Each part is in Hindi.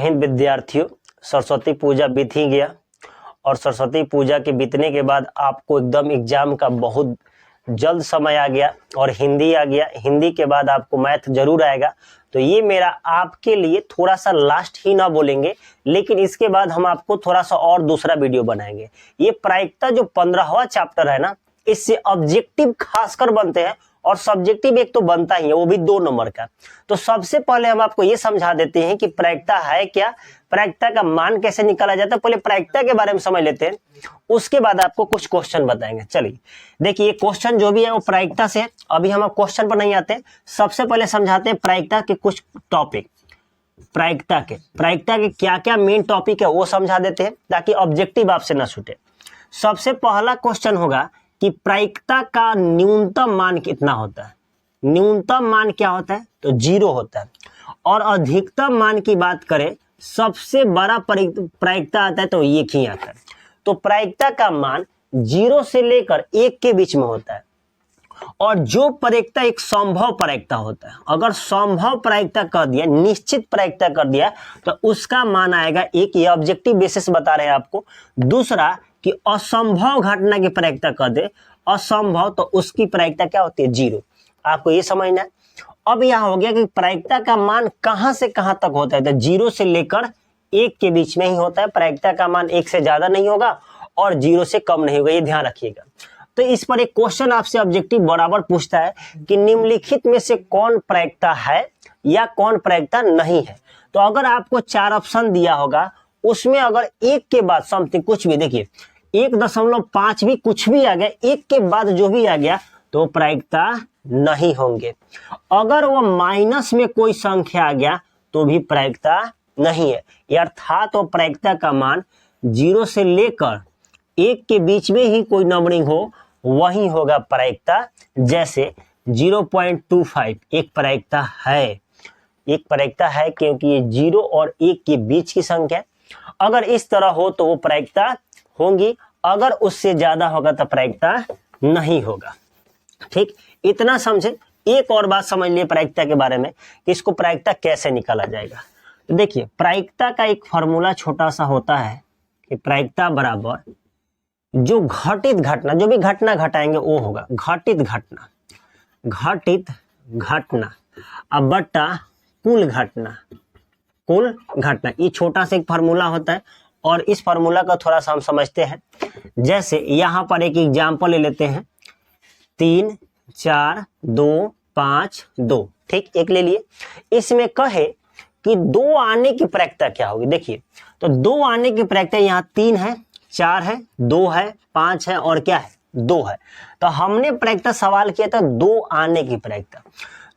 हिंद विद्यार्थियों, सरस्वती पूजा बीत ही गया और सरस्वती पूजा के बीतने के बाद आपको एकदम एग्जाम का बहुत जल्द समय आ गया और हिंदी आ गया। हिंदी के बाद आपको मैथ जरूर आएगा। तो ये मेरा आपके लिए थोड़ा सा लास्ट ही ना बोलेंगे, लेकिन इसके बाद हम आपको थोड़ा सा और दूसरा वीडियो बनाएंगे। ये प्रायिकता जो 15वां चैप्टर है ना, इससे ऑब्जेक्टिव खासकर बनते हैं और सब्जेक्टिव एक तो बनता ही है, वो भी 2 नंबर का। तो सबसे पहले हम आपको ये समझा देते हैं कि प्रायिकता है क्या, प्रायिकता का मान कैसे निकाला जाता है। पहले प्रायिकता के बारे में समझ लेते हैं, उसके बाद आपको कुछ क्वेश्चन बताएंगे। चलिए देखिए, क्वेश्चन जो भी है वो प्रायिकता से है। अभी हम क्वेश्चन पर नहीं आते, सबसे पहले समझाते हैं प्रायिकता के कुछ टॉपिक। प्रायिकता के क्या क्या मेन टॉपिक है वो समझा देते हैं, ताकि ऑब्जेक्टिव आपसे ना छूटे। सबसे पहला क्वेश्चन होगा कि प्रायिकता का न्यूनतम मान कितना होता है। न्यूनतम मान क्या होता है, तो 0 होता है। और अधिकतम मान की बात करें, सबसे बड़ा प्रायिकता आता है तो 1 ही आता है। तो प्रायिकता का मान 0 से लेकर 1 के बीच में होता है। और जो प्रायिकता एक संभव प्रायिकता होता है, अगर संभव प्रायिकता कर दिया, निश्चित प्रायिकता कर दिया, तो उसका मान आएगा 1। ये ऑब्जेक्टिव बेसिस बता रहे हैं आपको। दूसरा कि असंभव घटना की प्रायिकता कर दे, असंभव, तो उसकी प्रायिकता क्या होती है, 0। आपको ये समझना है। अब यहां हो गया कि प्रायिकता का मान कहां से कहां तक होता है, तो 0 से लेकर 1 के बीच में ही होता है। प्रायिकता का मान 1 से ज्यादा नहीं होगा और 0 से कम नहीं होगा, ये ध्यान रखिएगा। तो इस पर एक क्वेश्चन आपसे ऑब्जेक्टिव बराबर पूछता है कि निम्नलिखित में से कौन प्रायिकता है या कौन प्रायिकता नहीं है। तो अगर आपको 4 ऑप्शन दिया होगा, उसमें अगर 1 के बाद समथिंग कुछ भी, देखिए 1.5 भी कुछ भी आ गया, 1 के बाद जो भी आ गया तो प्रायिकता नहीं होंगे। अगर वो माइनस में कोई संख्या आ गया तो भी प्रायिकता नहीं है। अर्थात तो प्रायिकता का मान 0 से लेकर 1 के बीच में ही कोई नंबरिंग हो, वही होगा प्रायिकता। जैसे 0.25 एक प्रायिकता है, क्योंकि ये 0 और 1 के बीच की संख्या। अगर इस तरह हो तो वो प्रायिकता होंगी, अगर उससे ज्यादा होगा तो प्रायिकता नहीं होगा। ठीक, इतना समझे। एक और बात समझ लिए प्रायिकता के बारे में कि इसको प्रायिकता कैसे निकाला जाएगा। तो देखिए, प्रायिकता का एक फॉर्मूला छोटा सा होता है कि प्रायिकता बराबर जो घटित घटना, जो भी घटना घटाएंगे वो होगा घटित घटना अब बट्टा कुल घटना। ये छोटा सा एक फार्मूला होता है और इस फार्मूला का थोड़ा सा हम समझते हैं। जैसे यहां पर एक एग्जाम्पल ले लेते हैं, 3 4 2 5 2। ठीक, एक ले लिए। इसमें कहे कि 2 आने की प्रायिकता क्या होगी। देखिए, तो 2 आने की प्रायिकता यहाँ 3 है, 4 है, 2 है, 5 है और क्या है, 2 है। तो हमने प्रायिकता सवाल किया था 2 आने की प्रायिकता।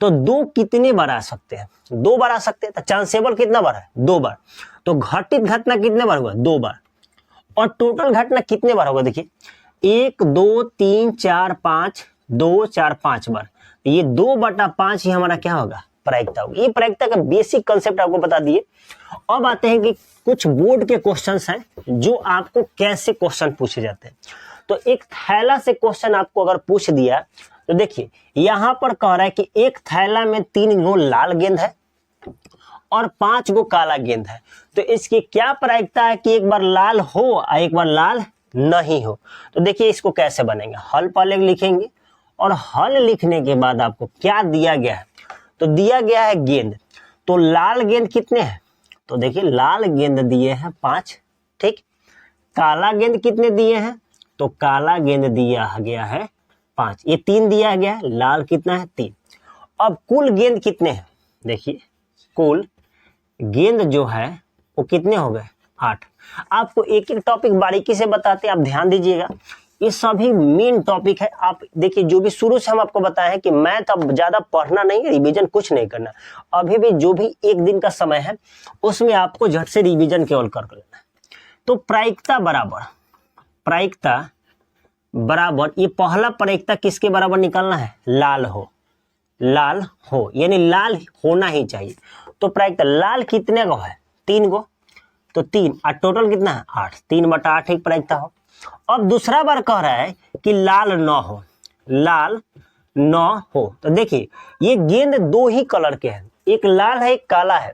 तो 2 कितने बार आ सकते हैं, 2 बार आ सकते हैं। तो चांसेबल कितना बार है, 2 बार। तो घटित घटना कितने बार हुआ, 2 बार। और टोटल घटना कितने बार होगा, देखिए 1 2 3 4 5, 2 4 5 बार। ये 2/5 ही हमारा क्या होगा, प्रायिकता होगी। ये प्रायिकता का बेसिक कंसेप्ट आपको बता दिए। अब आते हैं कि कुछ बोर्ड के क्वेश्चंस हैं जो आपको कैसे क्वेश्चन पूछे जाते हैं। तो एक थैला से क्वेश्चन आपको अगर पूछ दिया, तो देखिए यहां पर कह रहा है कि एक थैला में 3 गो लाल गेंद है और 5 गो काला गेंद है। तो इसकी क्या प्रायिकता है कि एक बार लाल हो और एक बार लाल नहीं हो। तो देखिए इसको कैसे बनेगा, हल पहले लिखेंगे और हल लिखने के बाद आपको क्या दिया गया है, तो दिया गया है गेंद। तो लाल गेंद कितने हैं, तो देखिए लाल गेंद दिए हैं 5। ठीक, काला गेंद कितने दिए हैं, तो काला गेंद दिया गया है 5। ये 3 दिया गया है, लाल कितना है, 3। अब कुल गेंद कितने हैं, देखिए कुल गेंद जो है वो कितने हो गए, 8। आपको एक एक टॉपिक बारीकी से बताते हैं, आप ध्यान दीजिएगा। ये सभी मेन टॉपिक है। आप देखिए, जो भी शुरू से हम आपको बताए हैं कि मैथ अब ज्यादा पढ़ना नहीं है, रिवीजन कुछ नहीं करना। अभी भी जो भी एक दिन का समय है उसमें आपको झट से रिवीजन केवल कर लेना है। तो प्रायिकता बराबर ये पहला प्रायिकता किसके बराबर निकालना है, लाल हो, यानी लाल होना ही चाहिए। तो प्रायिकता लाल कितने गो है, 3 गो। तो 3 और टोटल कितना है, 8। 3/8 एक प्रायिकता हो। अब दूसरा बार कह रहा है कि लाल न हो। तो देखिए ये गेंद 2 ही कलर के हैं, एक लाल है एक काला है।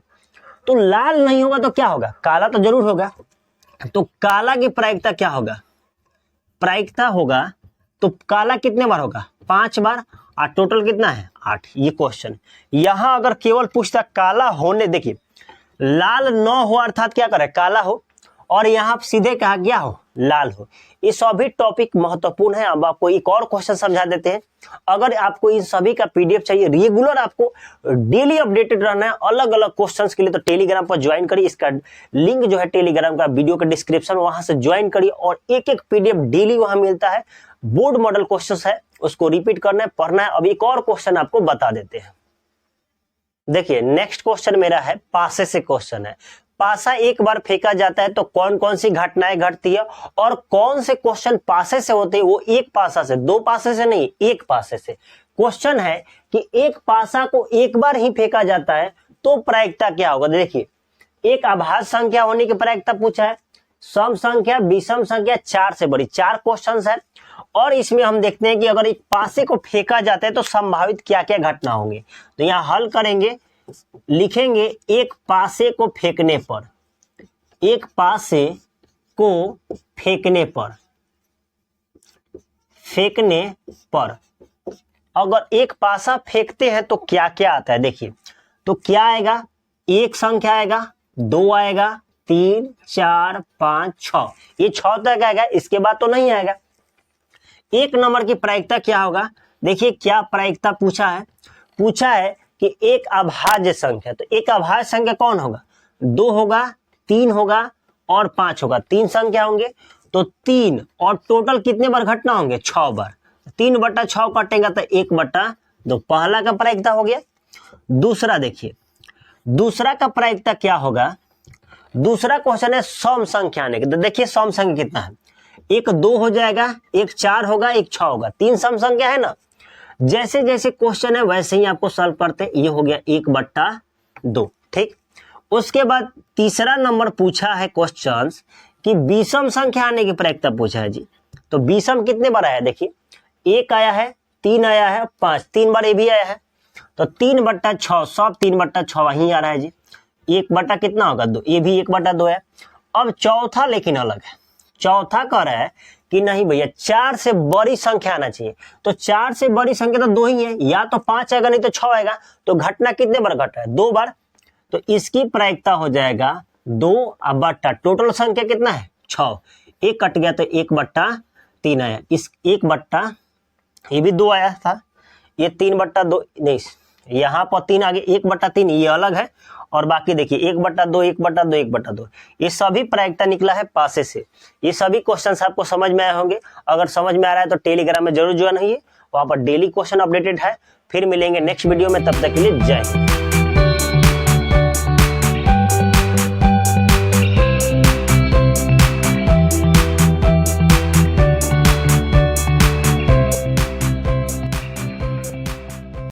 तो लाल नहीं होगा तो क्या होगा, काला तो जरूर होगा। तो काला की प्रायिकता क्या होगा, प्रायिकता होगा तो काला कितने बार होगा, 5 बार, और टोटल कितना है 8। ये क्वेश्चन यहां अगर केवल पूछता काला होने, देखिए लाल न हो अर्थात क्या करे, काला हो, और यहाँ सीधे कहा गया हो लाल हो। ये सभी टॉपिक महत्वपूर्ण है। अब आपको एक और क्वेश्चन समझा देते हैं। अगर आपको इन सभी का पीडीएफ चाहिए, रेगुलर आपको डेली अपडेटेड रहना है अलग अलग क्वेश्चंस के लिए, तो टेलीग्राम पर ज्वाइन करिए। इसका लिंक जो है टेलीग्राम का वीडियो के डिस्क्रिप्शन, वहां से ज्वाइन करिए और एक एक पीडीएफ डेली वहां मिलता है। बोर्ड मॉडल क्वेश्चन है, उसको रिपीट करना है, पढ़ना है। अब एक और क्वेश्चन आपको बता देते हैं। देखिए नेक्स्ट क्वेश्चन मेरा है पासे से क्वेश्चन है। पासा एक बार फेंका जाता है तो कौन कौन सी घटनाएं घटती है, और कौन से क्वेश्चन पासे से होते हैं, वो एक पासा से, दो पासे से नहीं, एक पासे से। क्वेश्चन है कि एक पासा को एक बार ही फेंका जाता है तो प्रायिकता क्या होगा। देखिए एक अभाज्य संख्या होने की प्रायिकता पूछा है, सम संख्या, विषम संख्या, 4 से बड़ी, 4 क्वेश्चन है। और इसमें हम देखते हैं कि अगर एक पासे को फेंका जाता है तो संभावित क्या क्या घटना होंगे। तो यहाँ हल करेंगे, लिखेंगे एक पासे को फेंकने पर, एक पासे को फेंकने पर अगर एक पासा फेंकते हैं तो क्या क्या आता है। देखिए तो क्या आएगा, एक संख्या आएगा, 2 आएगा, 3, 4, 5, 6, ये 6 तक आएगा, इसके बाद तो नहीं आएगा। एक नंबर की प्रायिकता क्या होगा, देखिए क्या प्रायिकता पूछा है कि एक अभाज्य संख्या, तो एक अभाज्य संख्या कौन होगा, 2 होगा, 3 होगा और 5 होगा, 3 संख्या होंगे। तो 3 और टोटल कितने बार घटना होंगे, 6 बार। 3/6 कटेगा तो 1/2, पहला का प्रायिकता हो गया। दूसरा देखिए, दूसरा का प्रायिकता क्या होगा, दूसरा क्वेश्चन है सम संख्या आने के। तो देखिए सम संख्या कितना है, एक 2 हो जाएगा, एक 4 होगा, एक 6 होगा, 3 सम संख्या है ना। जैसे जैसे क्वेश्चन है वैसे ही आपको सॉल्व करते, ये हो गया 1/2, ठीक। उसके बाद तीसरा नंबर पूछा है क्वेश्चन कि विषम संख्या आने की प्रायिकता पूछा है जी। तो विषम कितने बार आया, देखिए 1 आया है, 3 आया है, 5, 3 बार ये भी आया है। तो 3/6, सब 3/6 वहीं आ रहा है जी। 1 कितना होगा 2, ये भी 1/2 है। अब चौथा लेकिन अलग है, चौथा कह रहा है कि नहीं भैया 4 से बड़ी संख्या आना चाहिए। तो 4 से बड़ी संख्या तो 2 ही है, या तो 5 आएगा नहीं तो 6 आएगा। तो घटना कितने बार घटा है, 2 बार। तो इसकी प्रायिकता हो जाएगा 2/, टोटल संख्या कितना है 6, एक कट गया तो 1/3 आया। इस 1/, ये भी 2 आया था, ये 3/2 नहीं, यहाँ पर 3 आगे, 1/3 ये अलग है। और बाकी देखिए 1/2, 1/2, 1/2, ये सभी प्रायिकता निकला है पासे से। ये सभी क्वेश्चंस आपको समझ में आए होंगे। अगर समझ में आ रहा है तो टेलीग्राम में जरूर ज्वाइन होइए, वहां पर डेली क्वेश्चन अपडेटेड है। फिर मिलेंगे नेक्स्ट वीडियो में, तब तक के लिए जय हिंद।